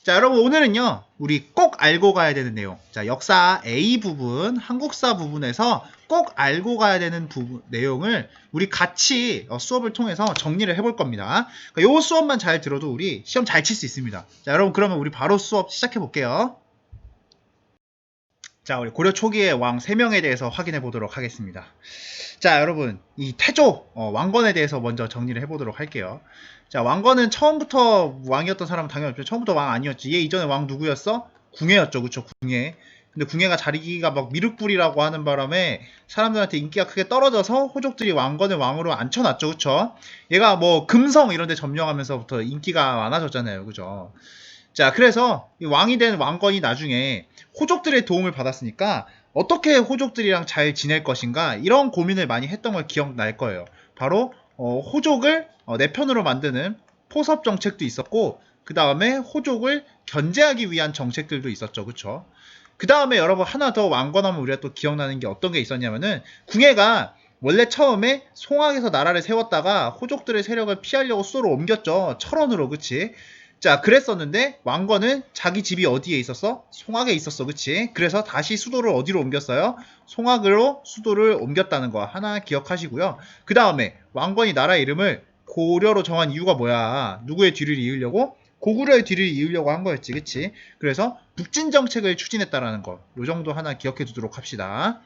자, 여러분 오늘은요 우리 꼭 알고 가야 되는 내용, 자 역사 A 부분, 한국사 부분에서 꼭 알고 가야 되는 내용을 우리 같이 수업을 통해서 정리를 해볼 겁니다. 그러니까 이 수업만 잘 들어도 우리 시험 잘 칠 수 있습니다. 자, 여러분 그러면 우리 바로 수업 시작해 볼게요. 자, 우리 고려 초기의 왕 3명에 대해서 확인해 보도록 하겠습니다. 자, 여러분 이 태조 왕건에 대해서 먼저 정리를 해보도록 할게요. 자, 왕건은 처음부터 왕이었던 사람은 당연히 없죠. 처음부터 왕 아니었지. 얘 이전에 왕 누구였어? 궁예였죠. 그쵸? 궁예. 근데 궁예가 자리기가 막 미륵불이라고 하는 바람에 사람들한테 인기가 크게 떨어져서 호족들이 왕건을 왕으로 앉혀놨죠. 그쵸? 얘가 뭐 금성 이런 데 점령하면서부터 인기가 많아졌잖아요. 그죠? 자, 그래서 이 왕이 된 왕건이 나중에 호족들의 도움을 받았으니까 어떻게 호족들이랑 잘 지낼 것인가 이런 고민을 많이 했던 걸 기억날 거예요. 바로 호족을 내 편으로 만드는 포섭 정책도 있었고, 그 다음에 호족을 견제하기 위한 정책들도 있었죠. 그쵸? 그 다음에 여러분 하나 더 왕건하면 우리가 또 기억나는 게 어떤 게 있었냐면은, 궁예가 원래 처음에 송악에서 나라를 세웠다가 호족들의 세력을 피하려고 수도로 옮겼죠. 철원으로. 그치? 자, 그랬었는데 왕건은 자기 집이 어디에 있었어? 송악에 있었어. 그치? 그래서 다시 수도를 어디로 옮겼어요? 송악으로 수도를 옮겼다는 거 하나 기억하시고요. 그 다음에 왕건이 나라 이름을 고려로 정한 이유가 뭐야? 누구의 뒤를 이으려고? 고구려의 뒤를 이으려고 한 거였지. 그치? 그래서 북진 정책을 추진했다라는 거, 요 정도 하나 기억해 두도록 합시다.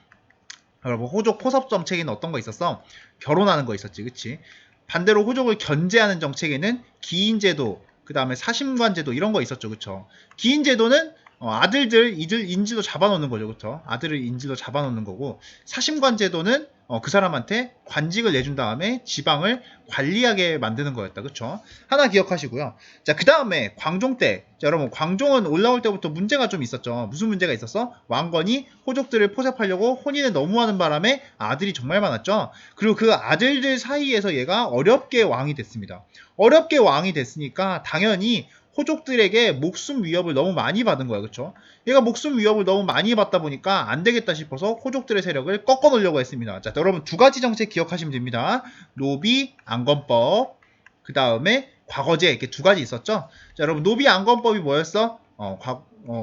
여러분, 호족 포섭 정책에는 어떤 거 있었어? 결혼하는 거 있었지. 그치? 반대로 호족을 견제하는 정책에는 기인제도, 그 다음에 사심관제도 이런 거 있었죠. 그쵸? 기인제도는 아들들 인지도 잡아놓는 거죠. 그쵸? 아들을 인지도 잡아놓는 거고, 사심관제도는 그 사람한테 관직을 내준 다음에 지방을 관리하게 만드는 거였다. 그쵸? 하나 기억하시고요. 자, 그 다음에 광종 때, 자, 여러분 광종은 올라올 때부터 문제가 좀 있었죠. 무슨 문제가 있었어? 왕건이 호족들을 포섭하려고 혼인을 너무 하는 바람에 아들이 정말 많았죠. 그리고 그 아들들 사이에서 얘가 어렵게 왕이 됐습니다. 어렵게 왕이 됐으니까 당연히 호족들에게 목숨 위협을 너무 많이 받은 거야. 그쵸? 얘가 목숨 위협을 너무 많이 받다 보니까 안 되겠다 싶어서 호족들의 세력을 꺾어 놓으려고 했습니다. 자, 여러분 두 가지 정책 기억하시면 됩니다. 노비 안건법, 그 다음에 과거제, 이렇게 두 가지 있었죠. 자, 여러분 노비 안건법이 뭐였어?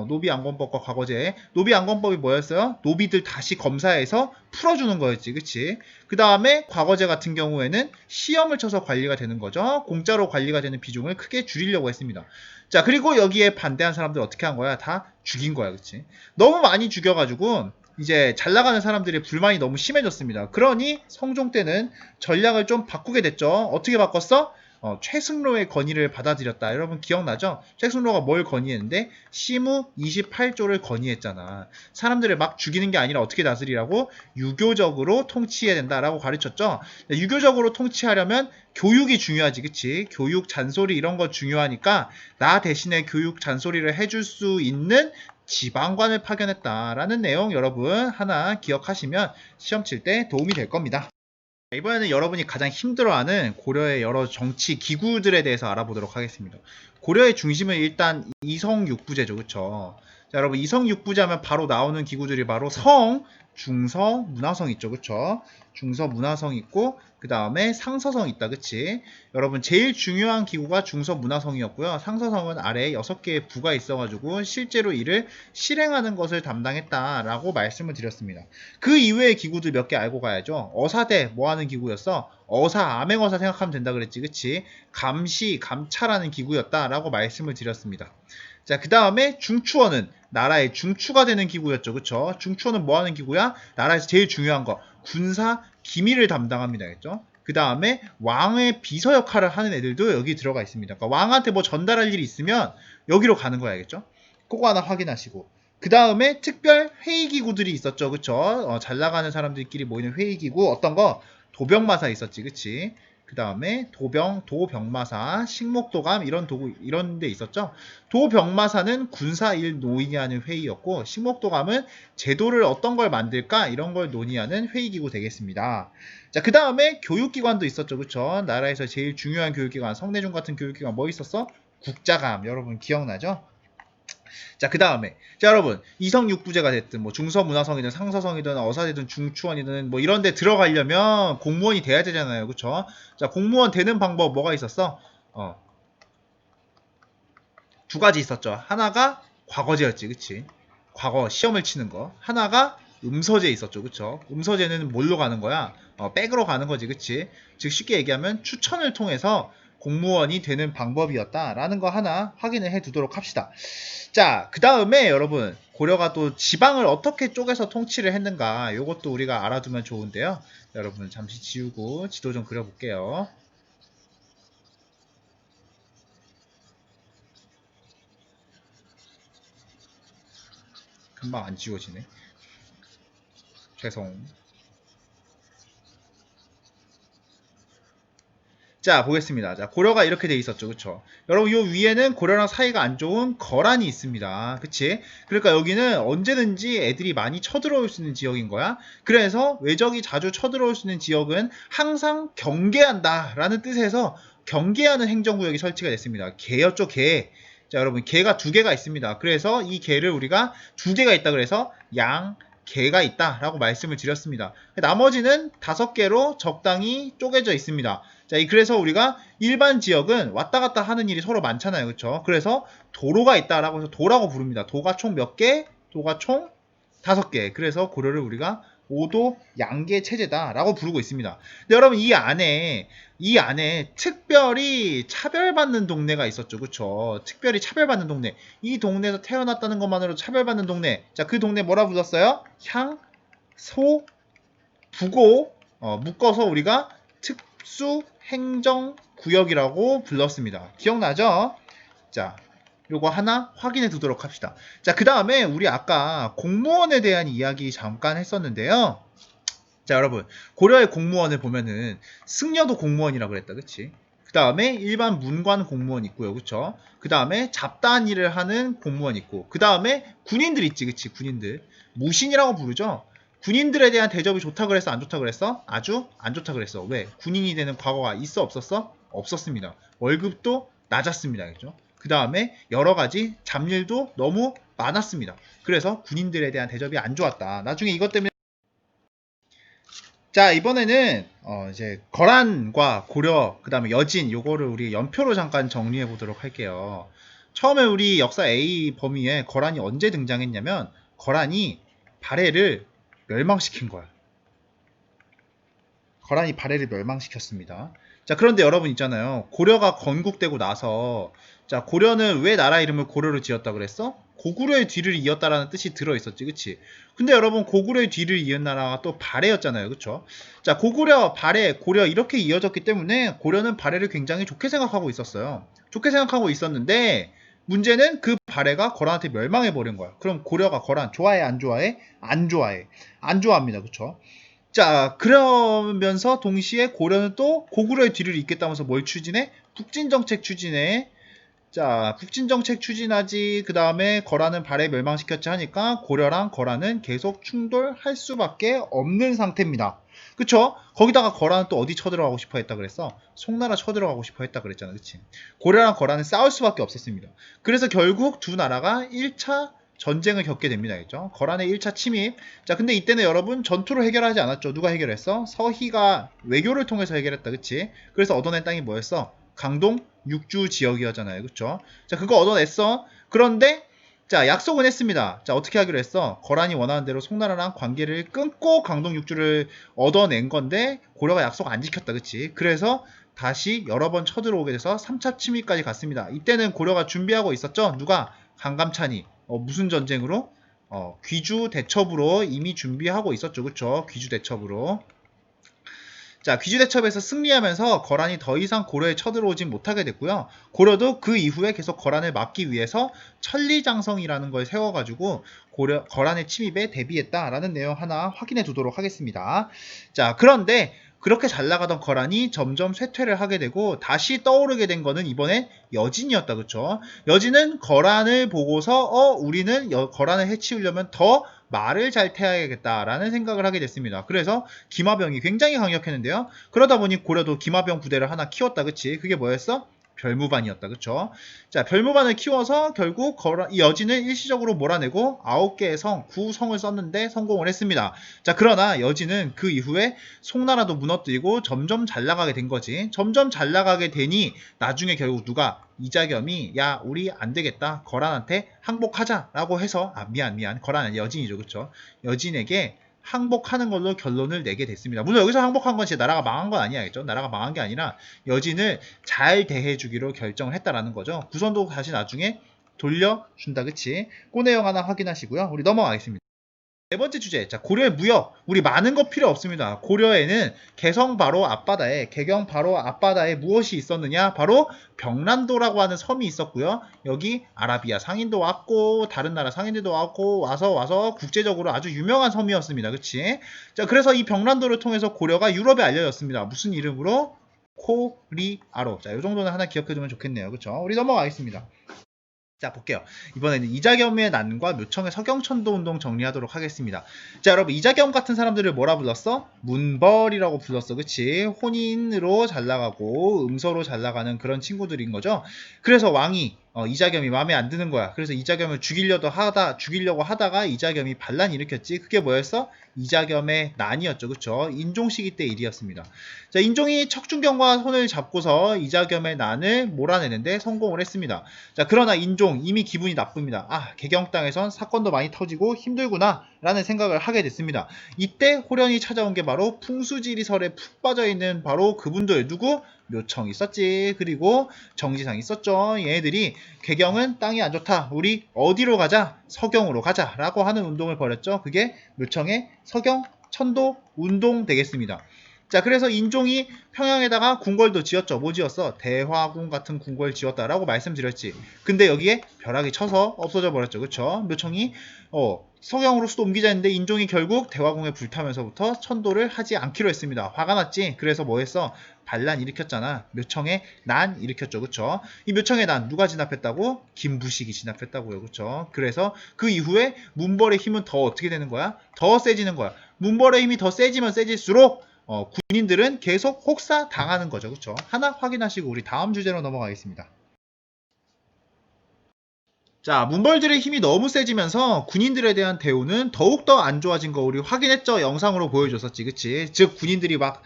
노비 안건법과 과거제. 노비 안건법이 뭐였어요? 노비들 다시 검사해서 풀어주는 거였지. 그치? 그 다음에 과거제 같은 경우에는 시험을 쳐서 관리가 되는 거죠. 공짜로 관리가 되는 비중을 크게 줄이려고 했습니다. 자, 그리고 여기에 반대한 사람들 어떻게 한 거야? 다 죽인 거야. 그치? 너무 많이 죽여가지고 이제 잘 나가는 사람들의 불만이 너무 심해졌습니다. 그러니 성종 때는 전략을 좀 바꾸게 됐죠. 어떻게 바꿨어? 최승로의 건의를 받아들였다. 여러분 기억나죠? 최승로가 뭘 건의했는데? 시무 28조를 건의했잖아. 사람들을 막 죽이는 게 아니라 어떻게 다스리라고? 유교적으로 통치해야 된다라고 가르쳤죠. 유교적으로 통치하려면 교육이 중요하지. 그치? 교육, 잔소리 이런 거 중요하니까 나 대신에 교육, 잔소리를 해줄 수 있는 지방관을 파견했다라는 내용 여러분 하나 기억하시면 시험 칠 때 도움이 될 겁니다. 이번에는 여러분이 가장 힘들어하는 고려의 여러 정치 기구들에 대해서 알아보도록 하겠습니다. 고려의 중심은 일단 이성육부제죠. 그쵸? 자, 여러분 이성육부제 하면 바로 나오는 기구들이 바로 성, 중서, 문화성 있죠. 그쵸? 중서, 문화성 있고 그 다음에 상서성 있다. 그치? 여러분 제일 중요한 기구가 중서, 문화성이었고요. 상서성은 아래에 6개의 부가 있어가지고 실제로 이를 실행하는 것을 담당했다라고 말씀을 드렸습니다. 그 이외의 기구들 몇 개 알고 가야죠. 어사대 뭐 하는 기구였어? 어사, 암행어사 생각하면 된다 그랬지. 그치? 감시, 감차라는 기구였다라고 말씀을 드렸습니다. 자, 그 다음에 중추원은 나라의 중추가 되는 기구였죠. 그쵸? 중추원은 뭐 하는 기구야? 나라에서 제일 중요한 거, 군사, 기밀을 담당합니다. 그죠? 그 다음에 왕의 비서 역할을 하는 애들도 여기 들어가 있습니다. 그러니까 왕한테 뭐 전달할 일이 있으면 여기로 가는 거야. 알겠죠? 그거 하나 확인하시고. 그 다음에 특별 회의기구들이 있었죠. 그쵸? 잘 나가는 사람들끼리 모이는 회의기구. 어떤 거? 도병마사 있었지. 그치? 그 다음에 도병마사, 식목도감 이런 데 있었죠. 도병마사는 군사일 논의하는 회의였고, 식목도감은 제도를 어떤 걸 만들까? 이런 걸 논의하는 회의기구 되겠습니다. 자, 그 다음에 교육기관도 있었죠. 그쵸? 나라에서 제일 중요한 교육기관, 성내중 같은 교육기관 뭐 있었어? 국자감. 여러분 기억나죠? 자, 그 다음에 자, 여러분 이성육부제가 됐든 뭐 중서문화성이든 상서성이든 어사대든 중추원이든 뭐 이런 데 들어가려면 공무원이 돼야 되잖아요. 그쵸? 자, 공무원 되는 방법 뭐가 있었어? 두 가지 있었죠. 하나가 과거제였지, 그치? 과거 시험을 치는 거. 하나가 음서제 있었죠, 그쵸? 음서제는 뭘로 가는 거야? 백으로 가는 거지, 그치? 즉 쉽게 얘기하면 추천을 통해서 공무원이 되는 방법이었다라는 거 하나 확인을 해 두도록 합시다. 자, 그 다음에 여러분 고려가 또 지방을 어떻게 쪼개서 통치를 했는가 요것도 우리가 알아두면 좋은데요. 여러분 잠시 지우고 지도 좀 그려볼게요. 금방 안 지워지네. 죄송. 자, 보겠습니다. 자, 고려가 이렇게 돼 있었죠. 그쵸? 여러분, 요 위에는 고려랑 사이가 안 좋은 거란이 있습니다. 그치? 그러니까 여기는 언제든지 애들이 많이 쳐들어올 수 있는 지역인 거야. 그래서 외적이 자주 쳐들어올 수 있는 지역은 항상 경계한다. 라는 뜻에서 경계하는 행정구역이 설치가 됐습니다. 개였죠, 개. 자, 여러분, 개가 두 개가 있습니다. 그래서 이 개를 우리가 두 개가 있다 그래서 양, 개가 있다라고 말씀을 드렸습니다. 나머지는 5개로 적당히 쪼개져 있습니다. 자, 그래서 우리가 일반 지역은 왔다 갔다 하는 일이 서로 많잖아요. 그쵸? 그래서 도로가 있다라고 해서 도라고 부릅니다. 도가 총 몇 개? 도가 총 5개. 그래서 고려를 우리가 오도 양계 체제다라고 부르고 있습니다. 근데 여러분 이 안에 특별히 차별받는 동네가 있었죠. 그쵸? 특별히 차별받는 동네. 이 동네에서 태어났다는 것만으로 차별받는 동네. 자, 그 동네 뭐라 불렀어요? 향, 소, 부고 묶어서 우리가 특수 행정구역이라고 불렀습니다. 기억나죠? 자, 요거 하나 확인해 두도록 합시다. 자, 그 다음에 우리 아까 공무원에 대한 이야기 잠깐 했었는데요. 자, 여러분, 고려의 공무원을 보면은 승려도 공무원이라고 그랬다, 그치? 그 다음에 일반 문관 공무원 있고요, 그쵸? 그 다음에 잡다한 일을 하는 공무원 있고, 그 다음에 군인들 있지, 그치? 군인들. 무신이라고 부르죠? 군인들에 대한 대접이 좋다 그랬어? 안 좋다 그랬어? 아주 안 좋다 그랬어. 왜? 군인이 되는 과거가 있어? 없었어? 없었습니다. 월급도 낮았습니다. 그죠? 그 다음에 여러 가지 잡일도 너무 많았습니다. 그래서 군인들에 대한 대접이 안 좋았다. 나중에 이것 때문에 자, 이번에는 이제 거란과 고려, 그 다음에 여진 요거를 우리 연표로 잠깐 정리해 보도록 할게요. 처음에 우리 역사 A 범위에 거란이 언제 등장했냐면 거란이 발해를 멸망시킨 거야. 거란이 발해를 멸망시켰습니다. 자, 그런데 여러분 있잖아요. 고려가 건국되고 나서 자, 고려는 왜 나라 이름을 고려로 지었다 그랬어? 고구려의 뒤를 이었다라는 뜻이 들어있었지, 그치? 근데 여러분 고구려의 뒤를 이은 나라가 또 발해였잖아요, 그쵸? 자, 고구려, 발해, 고려 이렇게 이어졌기 때문에 고려는 발해를 굉장히 좋게 생각하고 있었어요. 좋게 생각하고 있었는데 문제는 그 발해가 거란한테 멸망해버린 거야. 그럼 고려가 거란 좋아해, 안 좋아해? 안 좋아해. 안 좋아합니다, 그쵸? 자, 그러면서 동시에 고려는 또 고구려의 뒤를 잇겠다면서 뭘 추진해? 북진정책 추진해. 자, 북진정책 추진하지. 그 다음에 거란은 발해 멸망시켰지 하니까 고려랑 거란은 계속 충돌할 수밖에 없는 상태입니다. 그쵸? 거기다가 거란은 또 어디 쳐들어가고 싶어 했다 그랬어? 송나라 쳐들어가고 싶어 했다 그랬잖아. 그치? 고려랑 거란은 싸울 수밖에 없었습니다. 그래서 결국 두 나라가 1차 전쟁을 겪게 됩니다. 그죠? 거란의 1차 침입. 자, 근데 이때는 여러분 전투로 해결하지 않았죠. 누가 해결했어? 서희가 외교를 통해서 해결했다. 그치? 그래서 얻어낸 땅이 뭐였어? 강동 육주 지역이었잖아요. 그쵸? 자, 그거 얻어냈어. 그런데 자, 약속은 했습니다. 자, 어떻게 하기로 했어? 거란이 원하는 대로 송나라랑 관계를 끊고 강동 육주를 얻어낸 건데 고려가 약속 안 지켰다. 그치? 그래서 다시 여러 번 쳐들어오게 돼서 3차 침입까지 갔습니다. 이때는 고려가 준비하고 있었죠. 누가? 강감찬이. 무슨 전쟁으로? 귀주 대첩으로 이미 준비하고 있었죠. 그쵸? 귀주 대첩으로. 자, 귀주 대첩에서 승리하면서 거란이 더 이상 고려에 쳐들어오진 못하게 됐고요. 고려도 그 이후에 계속 거란을 막기 위해서 천리장성이라는 걸 세워가지고 거란의 침입에 대비했다라는 내용 하나 확인해 두도록 하겠습니다. 자, 그런데 그렇게 잘 나가던 거란이 점점 쇠퇴를 하게 되고 다시 떠오르게 된 거는 이번엔 여진이었다. 그쵸? 여진은 거란을 보고서 우리는 거란을 해치우려면 더 말을 잘 태워야겠다라는 생각을 하게 됐습니다. 그래서 김화병이 굉장히 강력했는데요. 그러다 보니 고려도 김화병 부대를 하나 키웠다. 그치? 그게 뭐였어? 별무반이었다. 그쵸? 자, 별무반을 키워서 결국 이 여진을 일시적으로 몰아내고 9개의 성, 9성을 썼는데 성공을 했습니다. 자, 그러나 여진은 그 이후에 송나라도 무너뜨리고 점점 잘 나가게 된 거지. 점점 잘 나가게 되니 나중에 결국 누가 이자겸이 야 우리 안 되겠다 거란한테 항복하자라고 해서 미안 거란은 여진이죠. 그쵸? 여진에게 항복하는 걸로 결론을 내게 됐습니다. 물론 여기서 항복한 건 진짜 나라가 망한 건 아니야겠죠. 나라가 망한 게 아니라 여진을 잘 대해주기로 결정을 했다라는 거죠. 구선도 다시 나중에 돌려준다. 그치? 그 내용 하나 확인하시고요. 우리 넘어가겠습니다. 네 번째 주제. 자, 고려의 무역. 우리 많은 거 필요 없습니다. 고려에는 개성 바로 앞바다에, 개경 바로 앞바다에 무엇이 있었느냐? 바로 병란도라고 하는 섬이 있었고요. 여기 아라비아 상인도 왔고, 다른 나라 상인들도 왔고, 와서 국제적으로 아주 유명한 섬이었습니다. 그치? 자, 그래서 이 병란도를 통해서 고려가 유럽에 알려졌습니다. 무슨 이름으로? 코리아로. 자, 이 정도는 하나 기억해두면 좋겠네요. 그쵸? 우리 넘어가겠습니다. 자, 볼게요. 이번에는 이자겸의 난과 묘청의 서경천도 운동 정리하도록 하겠습니다. 자, 여러분, 이자겸 같은 사람들을 뭐라 불렀어? 문벌이라고 불렀어. 그치? 혼인으로 잘 나가고 음서로 잘 나가는 그런 친구들인 거죠. 그래서 왕이 이자겸이 마음에 안 드는 거야. 그래서 이자겸을 죽이려고 하다가 이자겸이 반란을 일으켰지. 그게 뭐였어? 이자겸의 난이었죠. 그쵸? 인종 시기 때 일이었습니다. 자, 인종이 척준경과 손을 잡고서 이자겸의 난을 몰아내는데 성공을 했습니다. 자, 그러나 인종 이미 기분이 나쁩니다. 아, 개경 땅에선 사건도 많이 터지고 힘들구나 라는 생각을 하게 됐습니다. 이때 호련이 찾아온 게 바로 풍수지리설에 푹 빠져있는 바로 그분들. 누구? 묘청 있었지. 그리고 정지상 있었죠. 얘네들이 개경은 땅이 안 좋다. 우리 어디로 가자? 서경으로 가자. 라고 하는 운동을 벌였죠. 그게 묘청의 서경 천도 운동 되겠습니다. 자, 그래서 인종이 평양에다가 궁궐도 지었죠. 뭐 지었어? 대화궁 같은 궁궐 지었다라고 말씀드렸지. 근데 여기에 벼락이 쳐서 없어져 버렸죠. 그쵸? 묘청이 서경으로 수도 옮기자 했는데 인종이 결국 대화궁에 불타면서부터 천도를 하지 않기로 했습니다. 화가 났지? 그래서 뭐 했어? 반란 일으켰잖아. 묘청의 난 일으켰죠. 그쵸? 이 묘청의 난 누가 진압했다고? 김부식이 진압했다고요. 그쵸? 그래서 그 이후에 문벌의 힘은 더 어떻게 되는 거야? 더 세지는 거야. 문벌의 힘이 더 세지면 세질수록 군인들은 계속 혹사 당하는 거죠. 그쵸? 하나 확인하시고 우리 다음 주제로 넘어가겠습니다. 자, 문벌들의 힘이 너무 세지면서 군인들에 대한 대우는 더욱더 안 좋아진 거 우리 확인했죠? 영상으로 보여줬었지. 그치? 즉 군인들이 막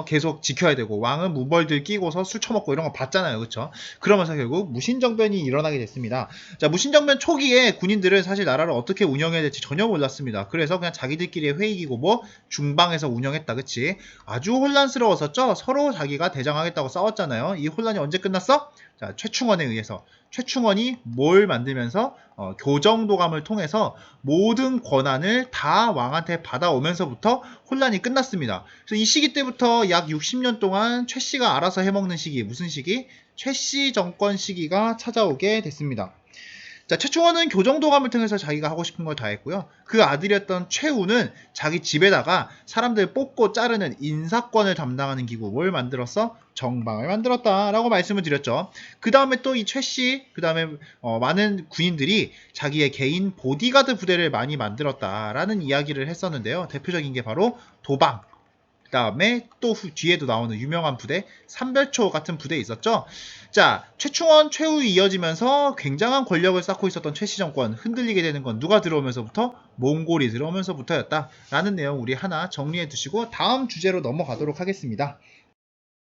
계속 지켜야 되고 왕은 문벌들 끼고서 술 처먹고 이런 거 봤잖아요. 그쵸? 그러면서 결국 무신정변이 일어나게 됐습니다. 자, 무신정변 초기에 군인들은 사실 나라를 어떻게 운영해야 될지 전혀 몰랐습니다. 그래서 그냥 자기들끼리의 회의기고 뭐 중방에서 운영했다. 그치? 아주 혼란스러웠었죠? 서로 자기가 대장하겠다고 싸웠잖아요. 이 혼란이 언제 끝났어? 자, 최충원에 의해서. 최충원이 뭘 만들면서 교정도감을 통해서 모든 권한을 다 왕한테 받아오면서부터 혼란이 끝났습니다. 그래서 이 시기 때부터 약 60년 동안 최씨가 알아서 해먹는 시기, 무슨 시기? 최씨 정권 시기가 찾아오게 됐습니다. 자, 최충원은 교정도감을 통해서 자기가 하고 싶은 걸 다 했고요. 그 아들이었던 최우는 자기 집에다가 사람들 뽑고 자르는 인사권을 담당하는 기구 뭘 만들었어? 정방을 만들었다라고 말씀을 드렸죠. 그 다음에 또 이 최씨, 그 다음에 많은 군인들이 자기의 개인 보디가드 부대를 많이 만들었다라는 이야기를 했었는데요. 대표적인 게 바로 도방. 그 다음에 또 뒤에도 나오는 유명한 부대 삼별초 같은 부대 있었죠. 자, 최충원, 최후 이어지면서 굉장한 권력을 쌓고 있었던 최씨 정권 흔들리게 되는 건 누가 들어오면서부터? 몽골이 들어오면서부터였다 라는 내용 우리 하나 정리해 두시고 다음 주제로 넘어가도록 하겠습니다.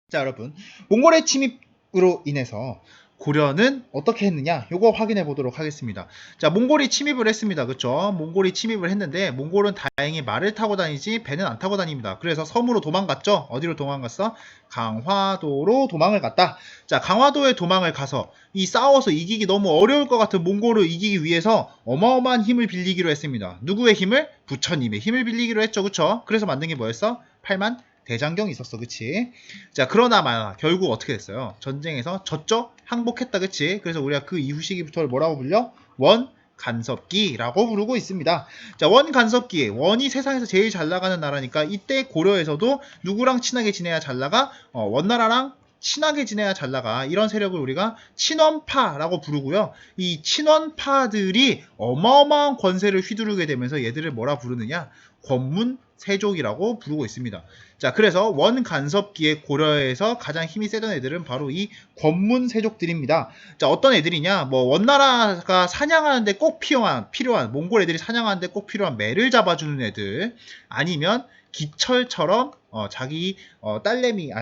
자, 여러분, 몽골의 침입으로 인해서 고려는 어떻게 했느냐? 요거 확인해 보도록 하겠습니다. 자, 몽골이 침입을 했습니다. 그쵸? 몽골이 침입을 했는데 몽골은 다행히 말을 타고 다니지 배는 안 타고 다닙니다. 그래서 섬으로 도망갔죠? 어디로 도망갔어? 강화도로 도망을 갔다. 자, 강화도에 도망을 가서 이 싸워서 이기기 너무 어려울 것 같은 몽골을 이기기 위해서 어마어마한 힘을 빌리기로 했습니다. 누구의 힘을? 부처님의 힘을 빌리기로 했죠. 그쵸? 그래서 만든 게 뭐였어? 8만 대장경이 있었어. 그치? 자, 그러나 결국 어떻게 됐어요? 전쟁에서 졌죠? 항복했다. 그치? 그래서 우리가 그 이후 시기부터를 뭐라고 불려? 원간섭기라고 부르고 있습니다. 자, 원간섭기. 원이 세상에서 제일 잘 나가는 나라니까 이때 고려에서도 누구랑 친하게 지내야 잘 나가? 원나라랑 친하게 지내야 잘 나가. 이런 세력을 우리가 친원파라고 부르고요. 이 친원파들이 어마어마한 권세를 휘두르게 되면서 얘들을 뭐라 부르느냐? 권문 세족이라고 부르고 있습니다. 자, 그래서 원간섭기의 고려에서 가장 힘이 세던 애들은 바로 이 권문 세족들입니다. 자, 어떤 애들이냐? 뭐 원나라가 사냥하는데 꼭 필요한 몽골 애들이 사냥하는데 꼭 필요한 매를 잡아주는 애들, 아니면 기철처럼 자기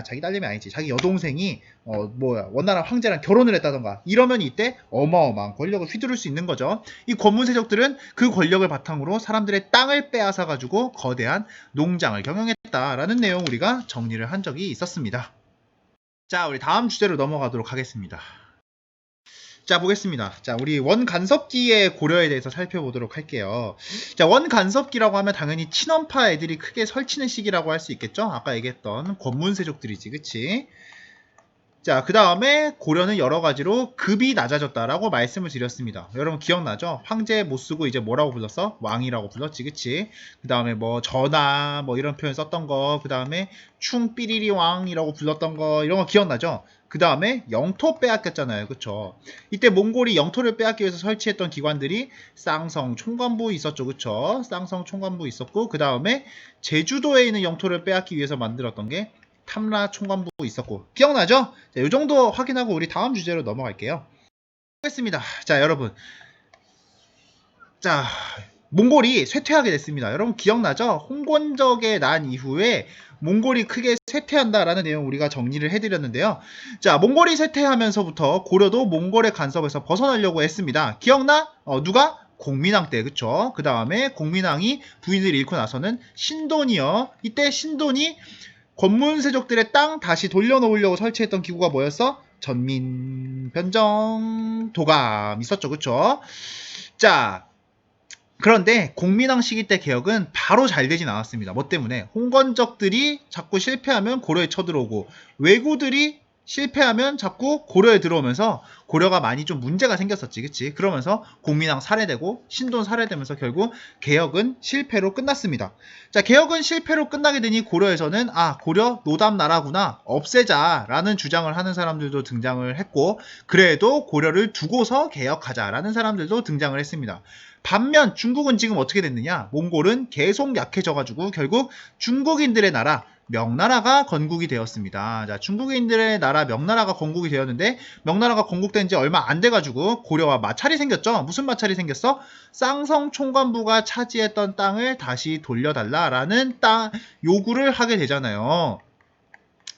자기 딸내미 아니지, 자기 여동생이 원나라 황제랑 결혼을 했다던가 이러면 이때 어마어마한 권력을 휘두를 수 있는 거죠. 이 권문세족들은 그 권력을 바탕으로 사람들의 땅을 빼앗아 가지고 거대한 농장을 경영했다라는 내용 우리가 정리를 한 적이 있었습니다. 자, 우리 다음 주제로 넘어가도록 하겠습니다. 자, 보겠습니다. 자, 우리 원간섭기의 고려에 대해서 살펴보도록 할게요. 자, 원간섭기라고 하면 당연히 친원파 애들이 크게 설치는 시기라고 할 수 있겠죠? 아까 얘기했던 권문세족들이지, 그치? 자, 그 다음에 고려는 여러 가지로 급이 낮아졌다라고 말씀을 드렸습니다. 여러분 기억나죠? 황제 못 쓰고 이제 뭐라고 불렀어? 왕이라고 불렀지, 그치? 그 다음에 뭐 전하 뭐 이런 표현 썼던 거, 그 다음에 충삐리리 왕이라고 불렀던 거, 이런 거 기억나죠? 그 다음에 영토 빼앗겼잖아요, 그쵸? 이때 몽골이 영토를 빼앗기 위해서 설치했던 기관들이 쌍성 총관부 있었죠, 그쵸? 쌍성 총관부 있었고, 그 다음에 제주도에 있는 영토를 빼앗기 위해서 만들었던 게 탐라 총관부 있었고, 기억나죠? 자, 이 정도 확인하고 우리 다음 주제로 넘어갈게요. 하겠습니다. 자, 여러분. 자, 몽골이 쇠퇴하게 됐습니다. 여러분 기억나죠? 홍건적에 난 이후에 몽골이 크게 쇠퇴한다라는 내용 우리가 정리를 해드렸는데요. 자, 몽골이 쇠퇴하면서부터 고려도 몽골의 간섭에서 벗어나려고 했습니다. 기억나? 누가? 공민왕 때, 그쵸? 그 다음에 공민왕이 부인을 잃고 나서는 신돈이요. 이때 신돈이 권문세족들의 땅 다시 돌려놓으려고 설치했던 기구가 뭐였어? 전민변정도감 있었죠, 그쵸? 자, 그런데 공민왕 시기 때 개혁은 바로 잘 되진 않았습니다. 뭐 때문에? 홍건적들이 자꾸 실패하면 고려에 쳐들어오고, 왜구들이 실패하면 자꾸 고려에 들어오면서 고려가 많이 좀 문제가 생겼었지, 그치? 그러면서 공민왕 살해되고 신돈 살해되면서 결국 개혁은 실패로 끝났습니다. 자, 개혁은 실패로 끝나게 되니 고려에서는 고려 노답나라구나, 없애자라는 주장을 하는 사람들도 등장을 했고, 그래도 고려를 두고서 개혁하자라는 사람들도 등장을 했습니다. 반면 중국은 지금 어떻게 됐느냐? 몽골은 계속 약해져가지고 결국 중국인들의 나라 명나라가 건국이 되었습니다. 자, 중국인들의 나라 명나라가 건국이 되었는데, 명나라가 건국된 지 얼마 안 돼가지고 고려와 마찰이 생겼죠. 무슨 마찰이 생겼어? 쌍성 총관부가 차지했던 땅을 다시 돌려달라라는 요구를 하게 되잖아요.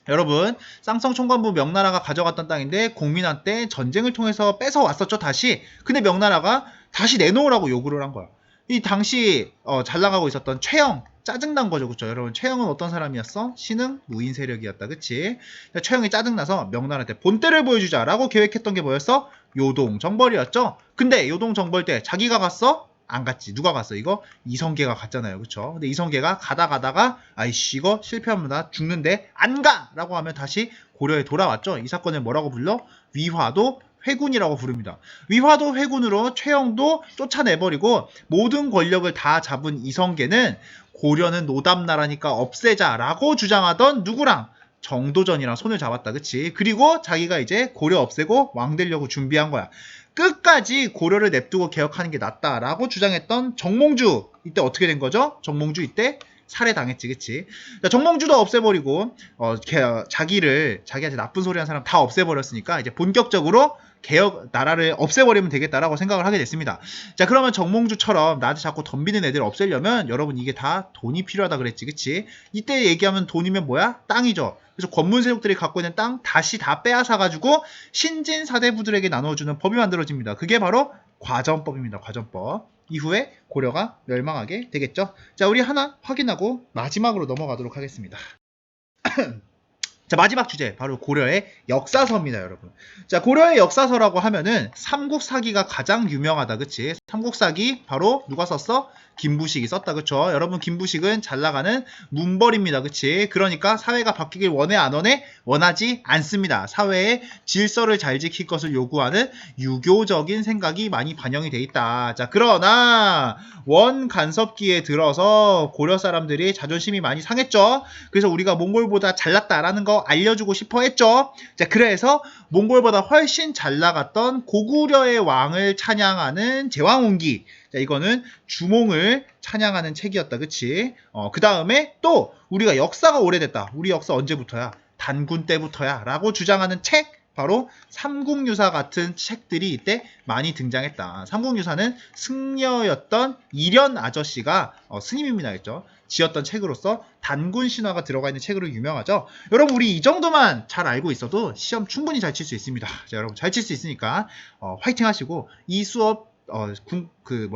여러분, 쌍성 총관부 명나라가 가져갔던 땅인데 공민왕 때 전쟁을 통해서 뺏어왔었죠, 다시. 근데 명나라가 다시 내놓으라고 요구를 한 거야. 이 당시 잘 나가고 있었던 최영, 짜증난 거죠, 그쵸? 여러분, 최영은 어떤 사람이었어? 신흥 무인 세력이었다, 그치? 최영이 짜증나서 명나라한테 본때를 보여주자라고 계획했던 게 뭐였어? 요동정벌이었죠? 근데 요동정벌 때 자기가 갔어? 안 갔지. 누가 갔어? 이거 이성계가 갔잖아요, 그쵸? 근데 이성계가 가다가 아이씨 이거 실패하면 나 죽는데 안 가! 라고 하면 다시 고려에 돌아왔죠. 이 사건을 뭐라고 불러? 위화도 회군이라고 부릅니다. 위화도 회군으로 최영도 쫓아내버리고 모든 권력을 다 잡은 이성계는 고려는 노답나라니까 없애자라고 주장하던 누구랑? 정도전이랑 손을 잡았다, 그치? 그리고 자기가 이제 고려 없애고 왕 되려고 준비한 거야. 끝까지 고려를 냅두고 개혁하는 게 낫다라고 주장했던 정몽주, 이때 어떻게 된 거죠? 정몽주 이때 살해당했지, 그치? 정몽주도 없애버리고 자기한테 나쁜 소리 한 사람 다 없애버렸으니까 이제 본격적으로 개혁 나라를 없애버리면 되겠다라고 생각을 하게 됐습니다. 자, 그러면 정몽주처럼 나한테 자꾸 덤비는 애들 없애려면 여러분 이게 다 돈이 필요하다 그랬지, 그치? 이때 얘기하면 돈이면 뭐야? 땅이죠. 그래서 권문세족들이 갖고 있는 땅 다시 다 빼앗아 가지고 신진 사대부들에게 나눠주는 법이 만들어집니다. 그게 바로 과전법입니다. 과전법. 이후에 고려가 멸망하게 되겠죠. 자, 우리 하나 확인하고 마지막으로 넘어가도록 하겠습니다. 자, 마지막 주제 바로 고려의 역사서입니다, 여러분. 자, 고려의 역사서라고 하면은 삼국사기가 가장 유명하다, 그치? 삼국사기 바로 누가 썼어? 김부식이 썼다, 그쵸? 여러분, 김부식은 잘 나가는 문벌입니다, 그치? 그러니까 사회가 바뀌길 원해 안 원해? 원하지 않습니다. 사회의 질서를 잘 지킬 것을 요구하는 유교적인 생각이 많이 반영이 돼 있다. 자, 그러나 원간섭기에 들어서 고려 사람들이 자존심이 많이 상했죠. 그래서 우리가 몽골보다 잘났다라는 거 알려주고 싶어 했죠. 자, 그래서 몽골보다 훨씬 잘 나갔던 고구려의 왕을 찬양하는 제왕운기. 자, 이거는 주몽을 찬양하는 책이었다. 그치? 그 다음에 또 우리가 역사가 오래됐다. 우리 역사 언제부터야? 단군 때부터야. 라고 주장하는 책. 바로 삼국유사 같은 책들이 이때 많이 등장했다. 삼국유사는 승려였던 이련 아저씨가 스님입니다 했죠. 지었던 책으로서 단군 신화가 들어가 있는 책으로 유명하죠. 여러분 우리 이 정도만 잘 알고 있어도 시험 충분히 잘 칠 수 있습니다. 자, 여러분 잘 칠 수 있으니까 화이팅 하시고 이 수업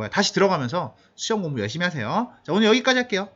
다시 들어가면서 시험 공부 열심히 하세요. 자, 오늘 여기까지 할게요.